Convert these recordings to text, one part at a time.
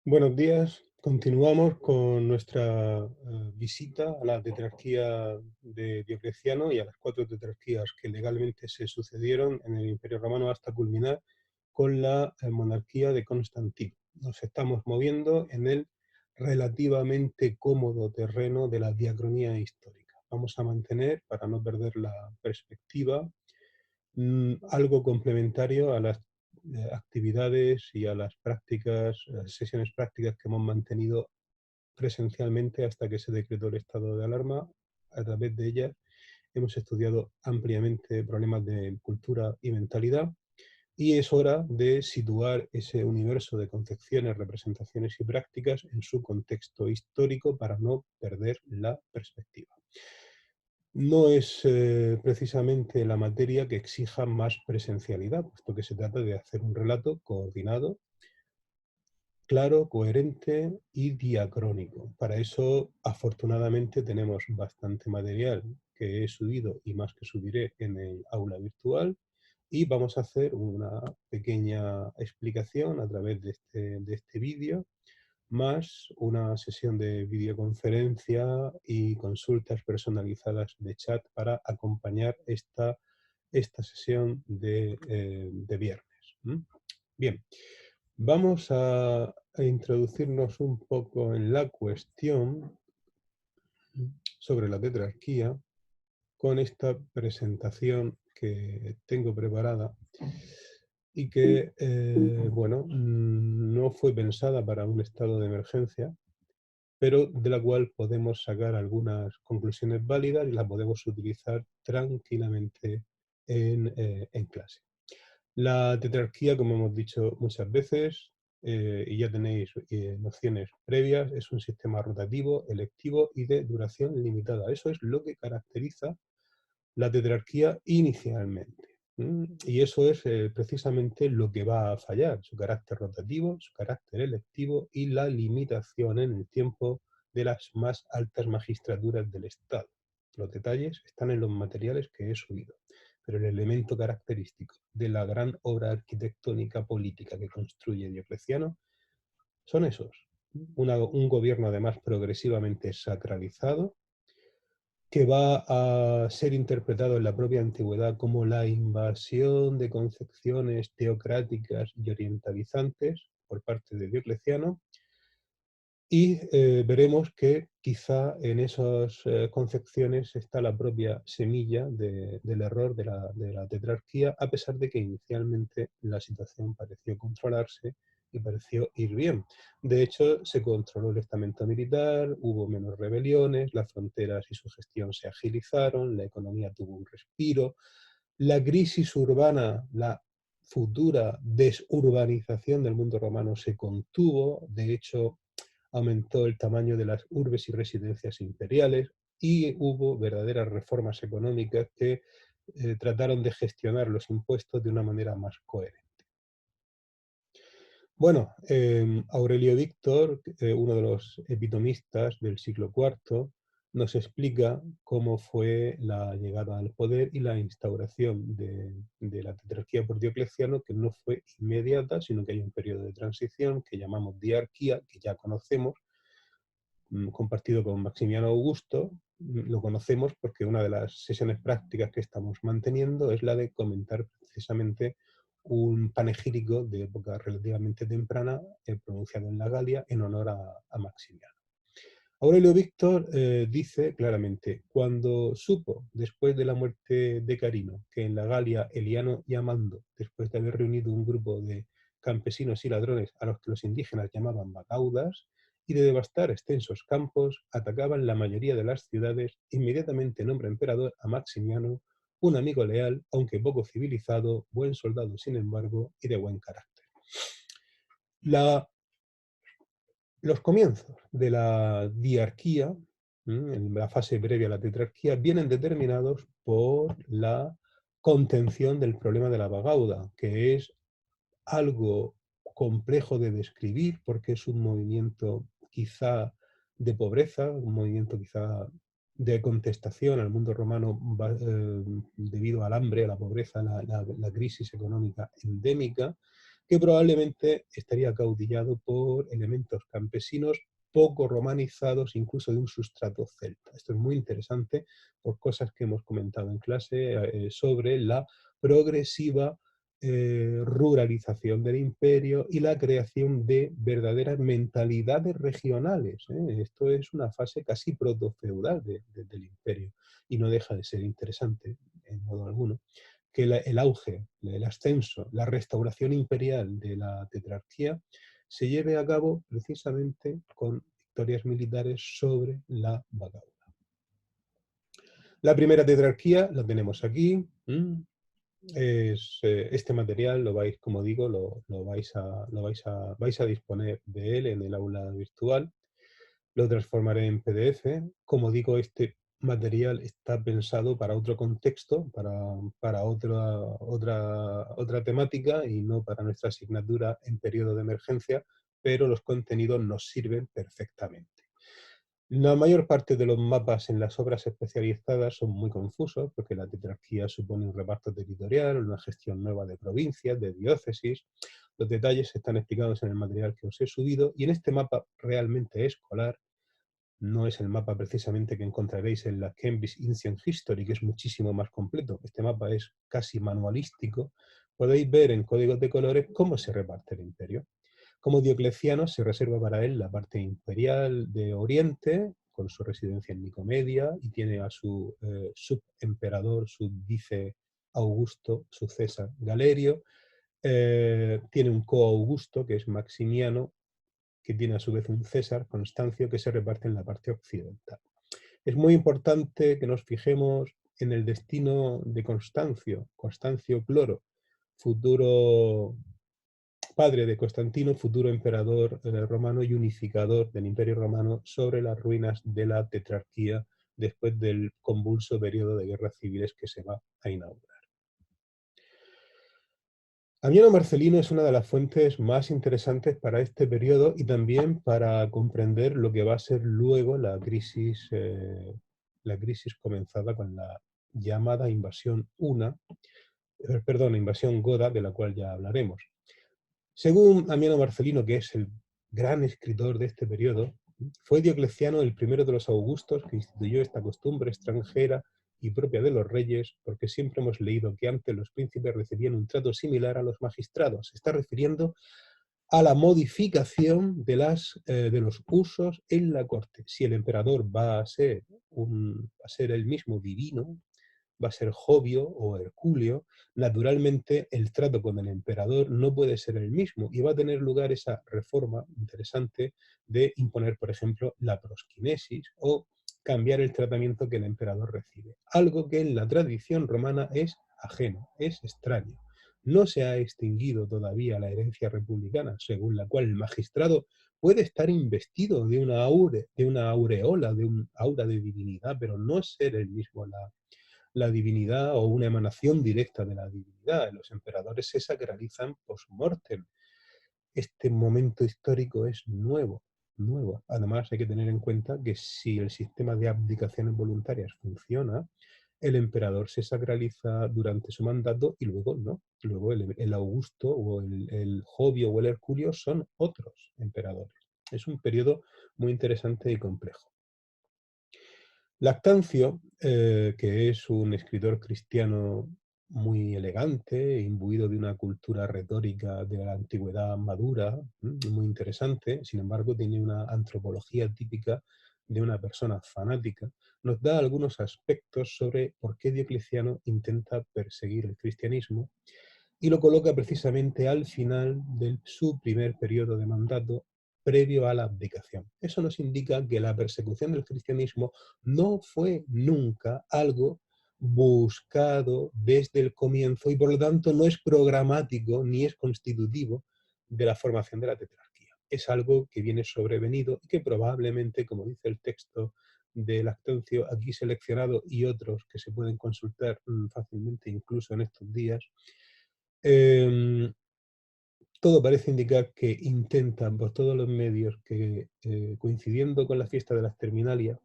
Buenos días. Continuamos con nuestra visita a la tetrarquía de Diocleciano y a las cuatro tetrarquías que legalmente se sucedieron en el Imperio Romano hasta culminar con la monarquía de Constantino. Nos estamos moviendo en el relativamente cómodo terreno de la diacronía histórica. Vamos a mantener, para no perder la perspectiva, algo complementario a las actividades y a las prácticas, sesiones prácticas que hemos mantenido presencialmente hasta que se decretó el estado de alarma. A través de ellas hemos estudiado ampliamente problemas de cultura y mentalidad y es hora de situar ese universo de concepciones, representaciones y prácticas en su contexto histórico para no perder la perspectiva. No es precisamente la materia que exija más presencialidad, puesto que se trata de hacer un relato coordinado, claro, coherente y diacrónico. Para eso, afortunadamente, tenemos bastante material que he subido y más que subiré en el aula virtual, y vamos a hacer una pequeña explicación a través de este vídeo, más una sesión de videoconferencia y consultas personalizadas de chat para acompañar esta sesión de viernes. Bien, vamos a introducirnos un poco en la cuestión sobre la tetrarquía con esta presentación que tengo preparada y que, bueno, no fue pensada para un estado de emergencia, pero de la cual podemos sacar algunas conclusiones válidas y la podemos utilizar tranquilamente en clase. La tetrarquía, como hemos dicho muchas veces, y ya tenéis nociones previas, es un sistema rotativo, electivo y de duración limitada. Eso es lo que caracteriza la tetrarquía inicialmente. Y eso es precisamente lo que va a fallar, su carácter rotativo, su carácter electivo y la limitación en el tiempo de las más altas magistraturas del Estado. Los detalles están en los materiales que he subido, pero el elemento característico de la gran obra arquitectónica política que construye Diocleciano son esos. Un gobierno además progresivamente sacralizado, que va a ser interpretado en la propia antigüedad como la invasión de concepciones teocráticas y orientalizantes por parte de Diocleciano, y veremos que quizá en esas concepciones está la propia semilla del error de la tetrarquía, a pesar de que inicialmente la situación pareció controlarse y pareció ir bien. De hecho, se controló el estamento militar, hubo menos rebeliones, las fronteras y su gestión se agilizaron, la economía tuvo un respiro, la crisis urbana, la futura desurbanización del mundo romano se contuvo. De hecho, aumentó el tamaño de las urbes y residencias imperiales y hubo verdaderas reformas económicas que trataron de gestionar los impuestos de una manera más coherente. Bueno, Aurelio Víctor, uno de los epitomistas del siglo IV, nos explica cómo fue la llegada al poder y la instauración de la tetrarquía por Diocleciano, que no fue inmediata, sino que hay un periodo de transición que llamamos diarquía, que ya conocemos, compartido con Maximiano Augusto. Lo conocemos porque una de las sesiones prácticas que estamos manteniendo es la de comentar precisamente un panegírico de época relativamente temprana, pronunciado en la Galia en honor a Maximiano. Aurelio Víctor dice claramente: cuando supo, después de la muerte de Carino, que en la Galia Eliano y Amando, después de haber reunido un grupo de campesinos y ladrones a los que los indígenas llamaban bagaudas, y de devastar extensos campos, atacaban la mayoría de las ciudades, inmediatamente nombra emperador a Maximiano, un amigo leal, aunque poco civilizado, buen soldado sin embargo, y de buen carácter. Los comienzos de la diarquía, en la fase previa a la tetrarquía, vienen determinados por la contención del problema de la bagauda, que es algo complejo de describir porque es un movimiento quizá de pobreza, un movimiento quizá de contestación al mundo romano debido al hambre, a la pobreza, la crisis económica endémica, que probablemente estaría acaudillado por elementos campesinos poco romanizados, incluso de un sustrato celta. Esto es muy interesante por cosas que hemos comentado en clase sobre la progresiva ruralización del imperio y la creación de verdaderas mentalidades regionales. Esto es una fase casi protofeudal del imperio y no deja de ser interesante en modo alguno que el auge, el ascenso, la restauración imperial de la tetrarquía se lleve a cabo precisamente con victorias militares sobre la Bagauna. La primera tetrarquía la tenemos aquí. Este material lo vais, como digo, vais a disponer de él en el aula virtual. Lo transformaré en PDF. Como digo, este material está pensado para otro contexto, para otra temática y no para nuestra asignatura en periodo de emergencia, pero los contenidos nos sirven perfectamente. La mayor parte de los mapas en las obras especializadas son muy confusos porque la tetrarquía supone un reparto territorial, una gestión nueva de provincias, de diócesis. Los detalles están explicados en el material que os he subido y en este mapa realmente escolar no es el mapa precisamente que encontraréis en la Cambridge Ancient History, que es muchísimo más completo. Este mapa es casi manualístico. Podéis ver en códigos de colores cómo se reparte el imperio. Como Diocleciano se reserva para él la parte imperial de Oriente, con su residencia en Nicomedia, y tiene a su subemperador, su vice Augusto, su César Galerio. Tiene un coaugusto, que es Maximiano, que tiene a su vez un César, Constancio, que se reparte en la parte occidental. Es muy importante que nos fijemos en el destino de Constancio, Constancio Cloro, futuro padre de Constantino, futuro emperador romano y unificador del Imperio Romano sobre las ruinas de la tetrarquía después del convulso periodo de guerras civiles que se va a inaugurar. Amiano Marcelino es una de las fuentes más interesantes para este periodo y también para comprender lo que va a ser luego la crisis comenzada con la llamada invasión invasión goda, de la cual ya hablaremos. Según Amiano Marcelino, que es el gran escritor de este periodo, fue Diocleciano el primero de los augustos que instituyó esta costumbre extranjera y propia de los reyes, porque siempre hemos leído que antes los príncipes recibían un trato similar a los magistrados. Se está refiriendo a la modificación de los usos en la corte. Si el emperador va a ser el mismo divino, va a ser Jovio o Herculio, naturalmente el trato con el emperador no puede ser el mismo y va a tener lugar esa reforma interesante de imponer, por ejemplo, la prosquinesis o cambiar el tratamiento que el emperador recibe. Algo que en la tradición romana es ajeno, es extraño. No se ha extinguido todavía la herencia republicana, según la cual el magistrado puede estar investido de una aureola, de un aura de divinidad, pero no ser el mismo la divinidad o una emanación directa de la divinidad. Los emperadores se sacralizan post-mortem. Este momento histórico es nuevo. Además, hay que tener en cuenta que si el sistema de abdicaciones voluntarias funciona, el emperador se sacraliza durante su mandato y luego no. Luego el Augusto o el Jovio o el Herculio son otros emperadores. Es un periodo muy interesante y complejo. Lactancio, que es un escritor cristiano muy elegante, imbuido de una cultura retórica de la antigüedad madura, muy interesante, sin embargo tiene una antropología típica de una persona fanática, nos da algunos aspectos sobre por qué Diocleciano intenta perseguir el cristianismo y lo coloca precisamente al final de su primer periodo de mandato previo a la abdicación. Eso nos indica que la persecución del cristianismo no fue nunca algo buscado desde el comienzo y por lo tanto no es programático ni es constitutivo de la formación de la tetrarquía. Es algo que viene sobrevenido y que probablemente, como dice el texto de Lactancio aquí seleccionado y otros que se pueden consultar fácilmente incluso en estos días, todo parece indicar que intentan por todos los medios que, coincidiendo con la fiesta de las Terminalias,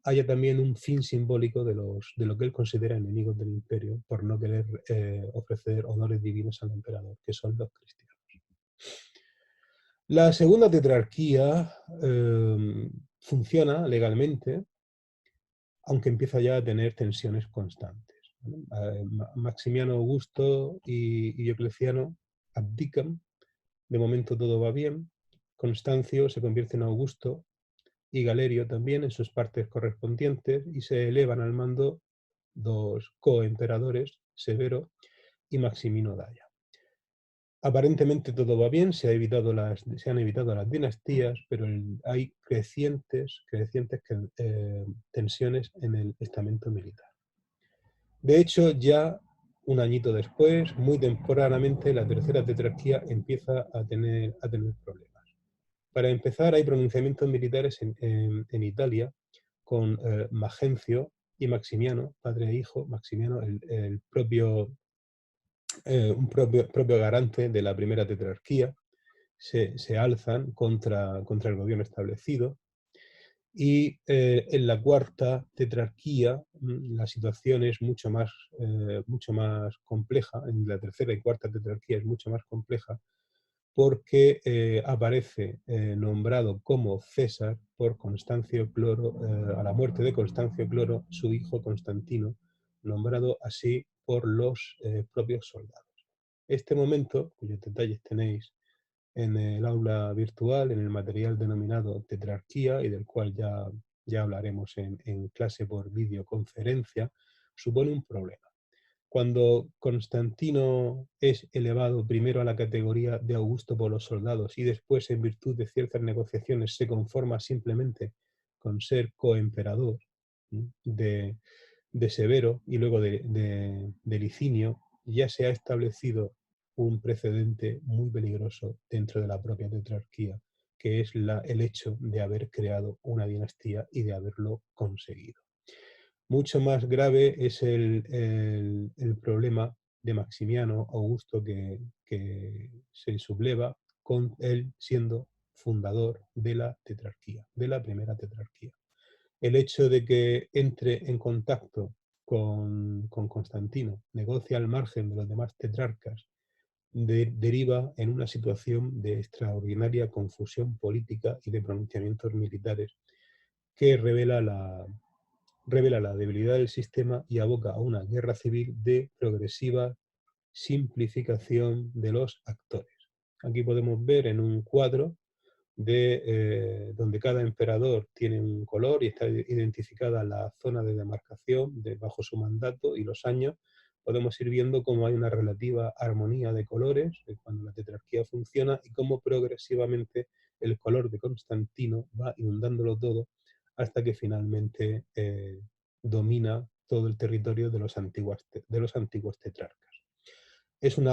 haya también un fin simbólico de lo que él considera enemigos del imperio por no querer ofrecer honores divinos al emperador, que son los cristianos. La segunda tetrarquía funciona legalmente, aunque empieza ya a tener tensiones constantes. Maximiano Augusto y Diocleciano abdican, de momento todo va bien. Constancio se convierte en Augusto y Galerio también en sus partes correspondientes, y se elevan al mando dos coemperadores, Severo y Maximino Daia. Aparentemente todo va bien, se han evitado las dinastías, pero hay crecientes tensiones en el estamento militar. De hecho, ya un añito después, muy tempranamente, la tercera tetrarquía empieza a tener problemas. Para empezar, hay pronunciamientos militares en Italia con Magencio y Maximiano, padre e hijo. Maximiano, un propio garante de la primera tetrarquía, se alzan contra el gobierno establecido. Y en la cuarta tetrarquía la situación es mucho más compleja. En la tercera y cuarta tetrarquía es mucho más compleja, porque aparece nombrado como César por Constancio Cloro, a la muerte de Constancio Cloro, su hijo Constantino, nombrado así por los propios soldados. Este momento, cuyos detalles tenéis en el aula virtual, en el material denominado Tetrarquía, y del cual ya hablaremos en clase por videoconferencia, supone un problema. Cuando Constantino es elevado primero a la categoría de Augusto por los soldados y después, en virtud de ciertas negociaciones, se conforma simplemente con ser coemperador de, de Severo y luego de Licinio, ya se ha establecido un precedente muy peligroso dentro de la propia tetrarquía, que es el hecho de haber creado una dinastía y de haberlo conseguido. Mucho más grave es el problema de Maximiano Augusto, que se subleva con él siendo fundador de la tetrarquía, de la primera tetrarquía. El hecho de que entre en contacto con Constantino, negocia al margen de los demás tetrarcas, deriva en una situación de extraordinaria confusión política y de pronunciamientos militares que revela la debilidad del sistema y aboca a una guerra civil de progresiva simplificación de los actores. Aquí podemos ver en un cuadro donde cada emperador tiene un color y está identificada la zona de demarcación bajo su mandato y los años. Podemos ir viendo cómo hay una relativa armonía de colores cuando la tetrarquía funciona, y cómo progresivamente el color de Constantino va inundándolo todo hasta que finalmente domina todo el territorio de los antiguos tetrarcas. Es un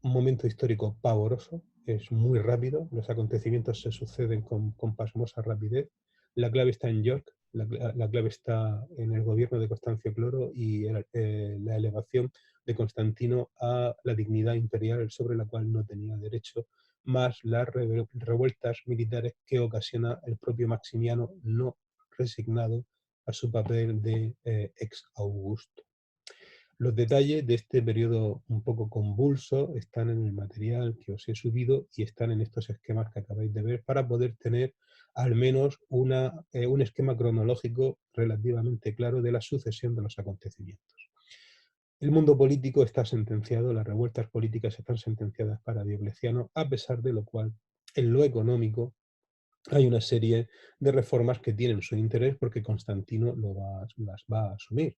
momento histórico pavoroso, es muy rápido, los acontecimientos se suceden con pasmosa rapidez. La clave está en York, la clave está en el gobierno de Constancio Cloro y la elevación de Constantino a la dignidad imperial sobre la cual no tenía derecho, más las revueltas militares que ocasiona el propio Maximiano, no resignado a su papel de ex Augusto. Los detalles de este periodo un poco convulso están en el material que os he subido y están en estos esquemas que acabáis de ver, para poder tener al menos un esquema cronológico relativamente claro de la sucesión de los acontecimientos. El mundo político está sentenciado, las revueltas políticas están sentenciadas para Diocleciano, a pesar de lo cual, en lo económico, hay una serie de reformas que tienen su interés porque Constantino las va a asumir.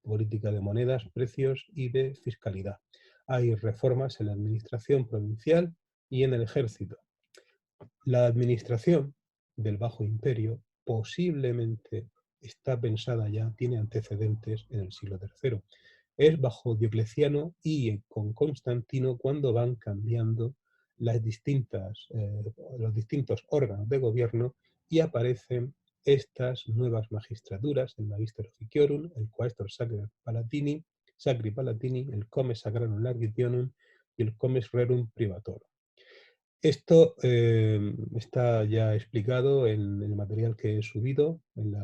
Política de monedas, precios y de fiscalidad. Hay reformas en la administración provincial y en el ejército. La administración del Bajo Imperio posiblemente está pensada ya, tiene antecedentes en el siglo III. Es bajo Diocleciano y con Constantino cuando van cambiando los distintos órganos de gobierno y aparecen estas nuevas magistraturas: el Magister Officiorum, el Quaestor Sacri Palatini, el Comes Sacrarum Largitionum y el Comes Rerum Privatorum. Esto está ya explicado en el material que he subido en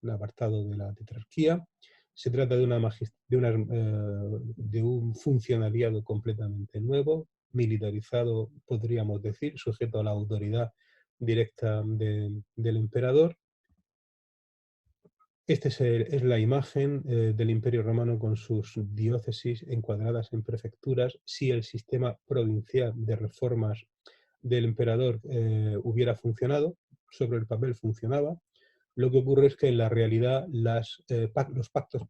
el apartado de la tetrarquía. Se trata de un funcionariado completamente nuevo, militarizado, podríamos decir, sujeto a la autoridad directa del emperador. Esta es la imagen del Imperio Romano con sus diócesis encuadradas en prefecturas. Si el sistema provincial de reformas del emperador hubiera funcionado, sobre el papel funcionaba. Lo que ocurre es que en la realidad los pactos